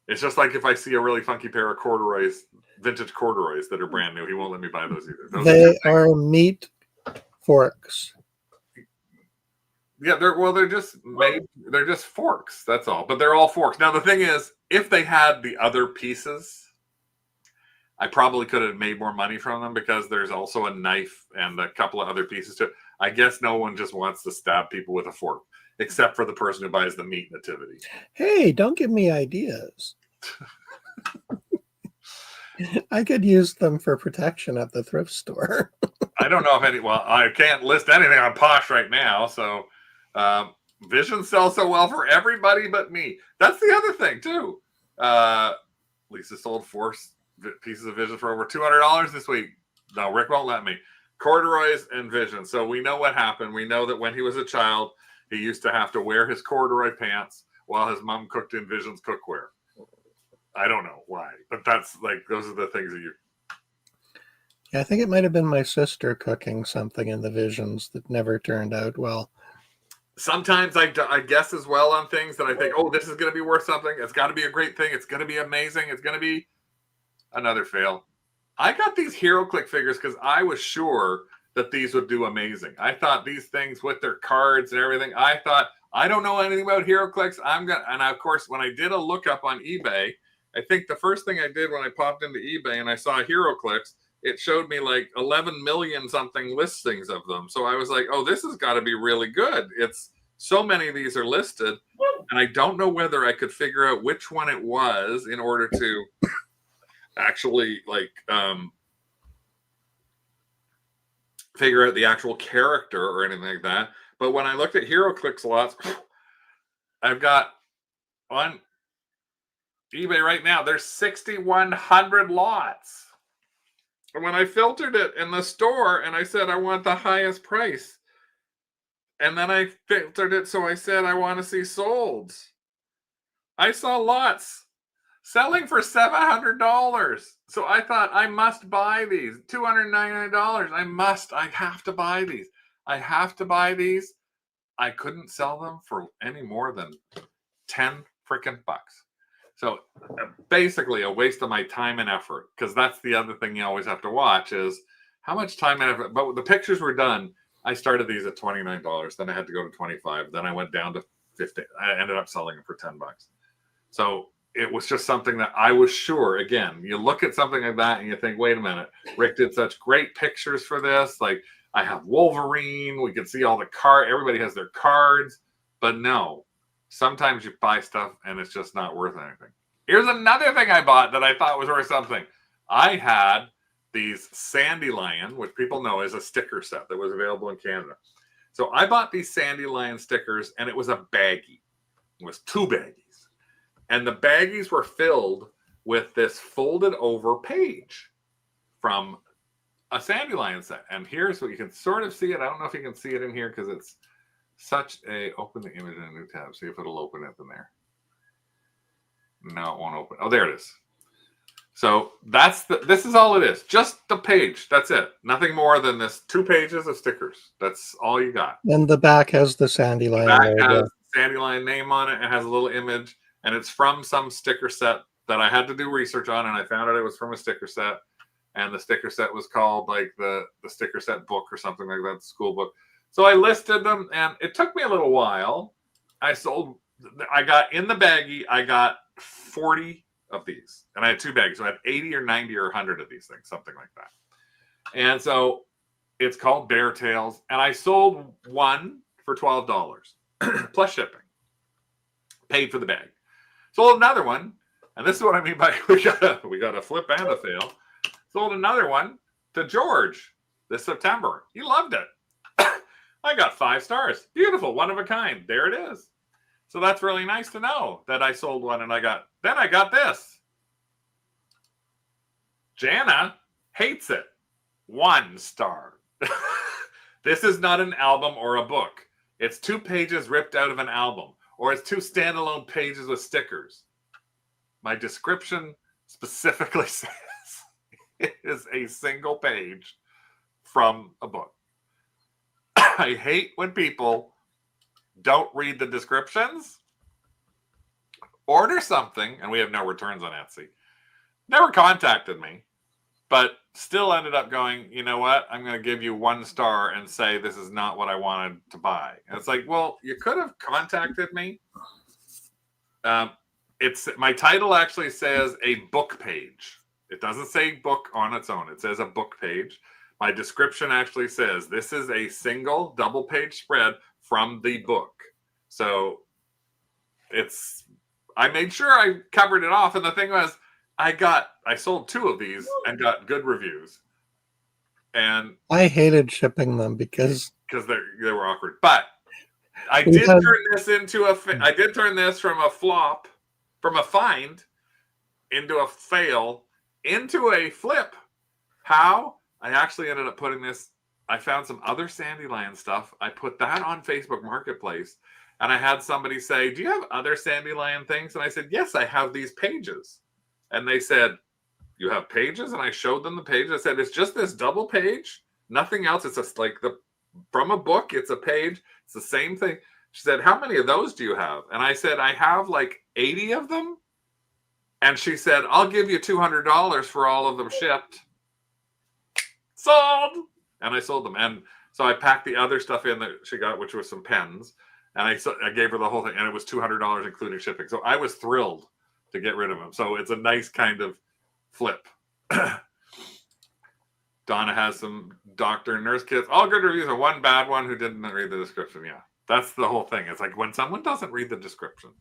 It's just like if I see a really funky pair of corduroys, vintage corduroys that are brand new, he won't let me buy those either.
They are meat forks.
Yeah, they're just made. They're just forks. That's all. But they're all forks. Now the thing is, if they had the other pieces, I probably could have made more money from them because there's also a knife and a couple of other pieces to it. I guess no one just wants to stab people with a fork, except for the person who buys the meat nativity.
Hey, don't give me ideas. I could use them for protection at the thrift store.
I don't know if any. Well, I can't list anything on Posh right now, so Vision sells so well for everybody but me. That's the other thing too. Lisa sold 4 pieces of Vision for over $200 this week. No, Rick won't let me. Corduroys and Vision. So we know what happened. We know that when he was a child, he used to have to wear his corduroy pants while his mom cooked in Vision's cookware. I don't know why, but that's like, those are the things that you.
Yeah, I think it might have been my sister cooking something in the Visions that never turned out well.
Sometimes I guess as well on things that I think, oh, this is going to be worth something. It's got to be a great thing. It's going to be amazing. It's going to be another fail. I got these HeroClix figures because I was sure that these would do amazing. I thought these things with their cards and everything, I thought, I don't know anything about HeroClix. And of course, when I did a lookup on eBay, I think the first thing I did when I popped into eBay and I saw HeroClix, it showed me like 11 million something listings of them. So I was like, oh, this has got to be really good. It's so many of these are listed. And I don't know whether I could figure out which one it was in order to actually like figure out the actual character or anything like that. But when I looked at HeroClix lots, I've got on eBay right now, there's 6,100 lots. And when I filtered it in the store and I said, I want the highest price. And then I filtered it. So I said, I want to see solds. I saw lots selling for $700. So I thought I must buy these. $299. I have to buy these. I have to buy these. I couldn't sell them for any more than 10 freaking bucks. So basically a waste of my time and effort, because that's the other thing you always have to watch is how much time and effort. But the pictures were done. I started these at $29. Then I had to go to $25. Then I went down to $50. I ended up selling them for $10. So it was just something that I was sure, again, you look at something like that and you think, wait a minute, Rick did such great pictures for this. Like I have Wolverine. We can see all the everybody has their cards, but no. Sometimes you buy stuff and it's just not worth anything. Here's another thing I bought that I thought was worth something. I had these Sandy Lion, which people know is a sticker set that was available in Canada. So I bought these Sandy Lion stickers and it was a baggie. It was 2 baggies. And the baggies were filled with this folded over page from a Sandy Lion set. And here's what you can sort of see it. I don't know if you can see it in here because it's such a, open the image in a new tab. See if it'll open it in there. No, it won't open. Oh, there it is. So this is all it is. Just the page. That's it. Nothing more than this 2 pages of stickers. That's all you got.
And the back has the Sandy Lion.
The back has Sandy Lion name on it. It has a little image, and it's from some sticker set that I had to do research on, and I found out it was from a sticker set. And the sticker set was called like the sticker set book or something like that, the school book. So I listed them, and it took me a little while. I got in the baggie, I got 40 of these. And I had 2 baggies. So I had 80 or 90 or 100 of these things, something like that. And so it's called Bear Tails. And I sold one for $12 plus shipping. Paid for the bag. Sold another one. And this is what I mean by we got a flip and a fail. Sold another one to George this September. He loved it. I got 5 stars. Beautiful. One of a kind. There it is. So that's really nice to know that I sold one and I got this. Jana hates it. 1 star. This is not an album or a book. It's 2 pages ripped out of an album, or it's 2 standalone pages with stickers. My description specifically says it is a single page from a book. I hate when people don't read the descriptions. order something, and we have no returns on Etsy. Never contacted me, but still ended up going, you know what? I'm going to give you 1 star and say this is not what I wanted to buy. And it's like, well, you could have contacted me. It's my title actually says a book page. It doesn't say book on its own. It says a book page. My description actually says this is a single double page spread from the book. So I made sure I covered it off. And the thing was, I sold 2 of these and got good reviews. And
I hated shipping them because
they were awkward. But I did turn this into I did turn this from a flop, from a find, into a fail, into a flip. How? I actually ended up putting this. I found some other Sandyland stuff. I put that on Facebook Marketplace, and I had somebody say, "Do you have other Sandyland things?" And I said, "Yes, I have these pages." And they said, "You have pages?" And I showed them the page. I said, "It's just this double page, nothing else. It's just like from a book. It's a page. It's the same thing." She said, "How many of those do you have?" And I said, "I have like 80 of them." And she said, "I'll give you $200 for all of them shipped." Sold. And I sold them. And so I packed the other stuff in that she got, which was some pens. And I gave her the whole thing. And it was $200, including shipping. So I was thrilled to get rid of them. So it's a nice kind of flip. Donna has some doctor and nurse kits. All good reviews, and 1 bad one who didn't read the description. Yeah, that's the whole thing. It's like when someone doesn't read the description,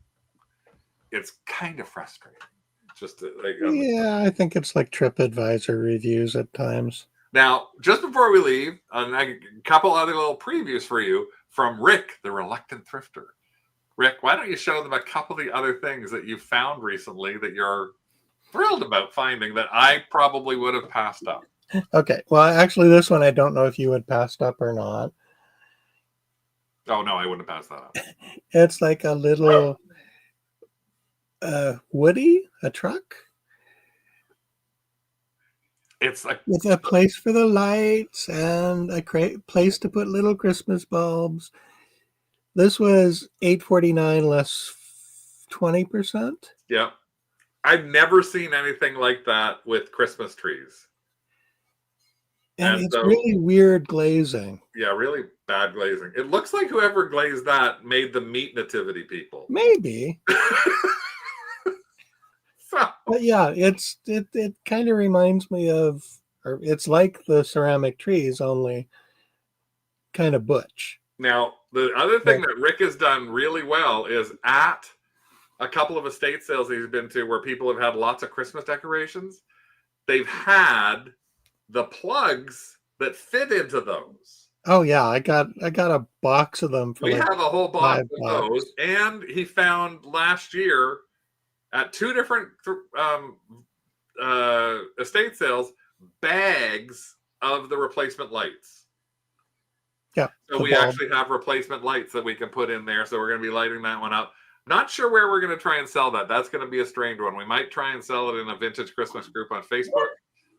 it's kind of frustrating. Just
yeah, I think it's like TripAdvisor reviews at times.
Now, just before we leave, a couple other little previews for you from Rick, the reluctant thrifter. Rick, why don't you show them a couple of the other things that you found recently that you're thrilled about finding that I probably would have passed up?
Okay. Well, actually, this one I don't know if you had passed up or not.
Oh, no, I wouldn't have passed that up.
It's like a little Woody, a truck.
It's like
with a place for the lights and a place to put little Christmas bulbs. This was $8.49 less 20%.
Yeah. I've never seen anything like that with Christmas trees.
And it's really weird glazing.
Yeah, really bad glazing. It looks like whoever glazed that made the meat nativity people.
Maybe. But yeah, it kind of reminds me of, or it's like the ceramic trees, only kind of butch.
Now, the other thing that Rick has done really well is at a couple of estate sales he's been to where people have had lots of Christmas decorations, they've had the plugs that fit into those.
Oh yeah, I got a box of them.
We have a whole box of those, and he found last year at 2 different estate sales bags of the replacement lights.
Yeah.
So we actually have replacement lights that we can put in there. So we're going to be lighting that one up. Not sure where we're going to try and sell that. That's going to be a strange one. We might try and sell it in a vintage Christmas group on Facebook.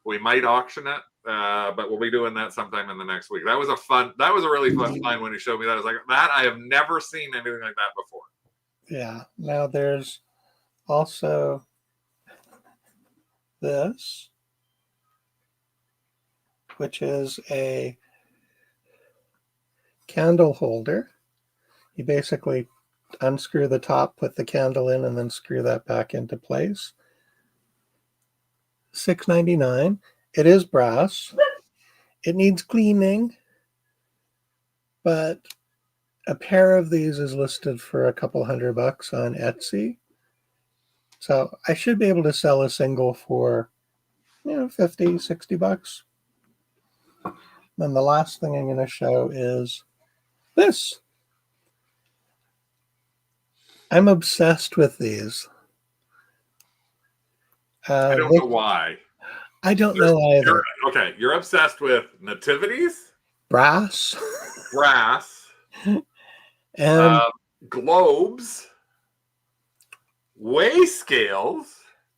We might auction it, but we'll be doing that sometime in the next week. That was a really fun find when he showed me that. I was like, that I have never seen anything like that before.
Yeah. Now there's also this, which is a candle holder. You basically unscrew the top, put the candle in, and then screw that back into place. $6.99. It is brass. It needs cleaning, but a pair of these is listed for a couple $100 on Etsy. So I should be able to sell a single for, $50, $60. Then the last thing I'm going to show is this. I'm obsessed with these.
I don't know why.
I don't know either.
You're obsessed with nativities,
brass,
and globes, weigh scales.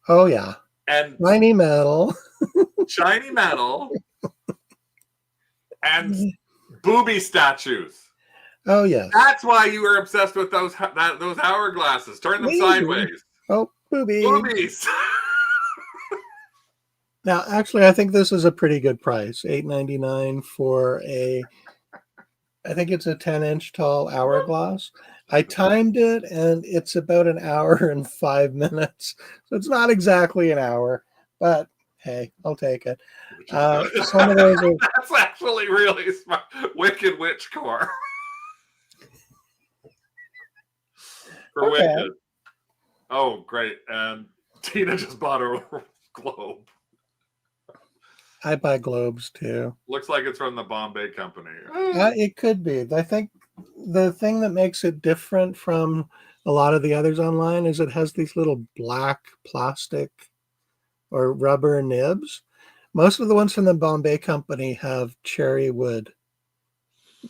Oh yeah,
and shiny metal, and booby statues.
Oh yes,
that's why you were obsessed with those hourglasses. Turn them sideways.
Oh, boobies.
Boobies.
Now, actually, I think this is a pretty good price. $8.99 for I think it's a 10-inch tall hourglass. I timed it, and it's about an hour and 5 minutes. So it's not exactly an hour, but hey, I'll take it. Some of those are.
That's actually really smart. Wicked Witch core. For
Okay.
Wicked. Oh, great. And Tina just bought a globe.
I buy globes too.
Looks like it's from the Bombay Company.
It could be. I think the thing that makes it different from a lot of the others online is it has these little black plastic or rubber nibs. Most of the ones from the Bombay Company have cherry wood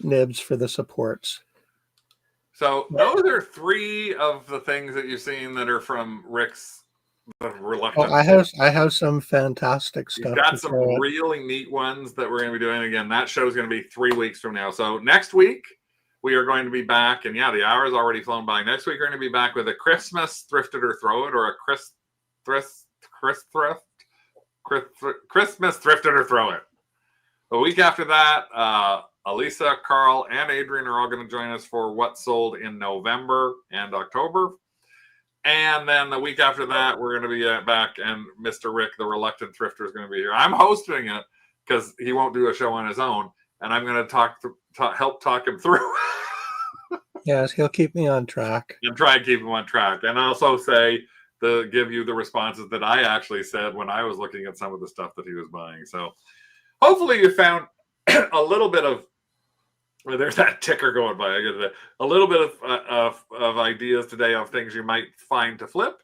nibs for the supports.
So those are 3 of the things that you've seen that are from Rick's Reluctant.
Oh, I have some fantastic
You've
stuff to
got some
throw at.
really neat ones that we're going to be doing. Again, that show is going to be 3 weeks from now. So next week, we are going to be back. And yeah, the hour has already flown by. Next week, we're going to be back with a Christmas Thrift It or Throw It, or a Christmas Thrift It or Throw It. The week after that, Elisa, Carl, and Adrian are all going to join us for what sold in November and October. And then the week after that, we're going to be back, and Mr. Rick, the Reluctant Thrifter, is going to be here. I'm hosting it because he won't do a show on his own, and I'm going to help talk him through.
Yes, he'll keep me on track.
And try and keep him on track. And also give you the responses that I actually said when I was looking at some of the stuff that he was buying. So hopefully you found a little bit of, there's that ticker going by. I get a little bit of ideas today of things you might find to flip.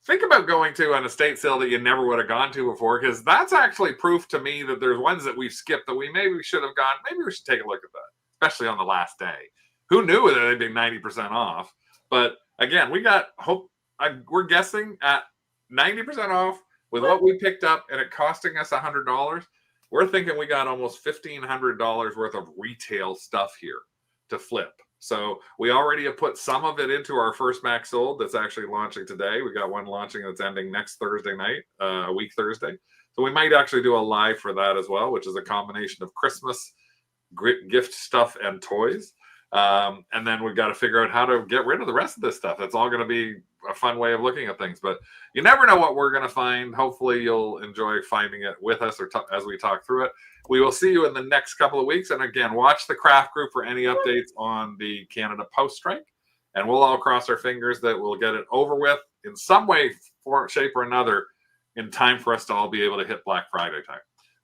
Think about going to an estate sale that you never would have gone to before, because that's actually proof to me that there's ones that we've skipped that we maybe should have gone. Maybe we should take a look at that, especially on the last day. Who knew that they'd be 90% off? But again, we're guessing at 90% off with what we picked up, and it costing us $100. We're thinking we got almost $1,500 worth of retail stuff here to flip. So we already have put some of it into our first Max Sold that's actually launching today. We got one launching that's ending next Thursday night, a week Thursday. So we might actually do a live for that as well, which is a combination of Christmas gift stuff and toys. And then we've got to figure out how to get rid of the rest of this stuff. That's all going to be a fun way of looking at things. But you never know what we're going to find. Hopefully you'll enjoy finding it with us or as we talk through it. We will see you in the next couple of weeks. And again, watch the craft group for any updates on the Canada Post strike. And we'll all cross our fingers that we'll get it over with in some way, shape, or another in time for us to all be able to hit Black Friday time.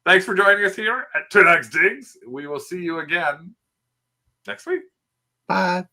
Thanks for joining us here at Tonight's Digs. We will see you again next week.
Bye.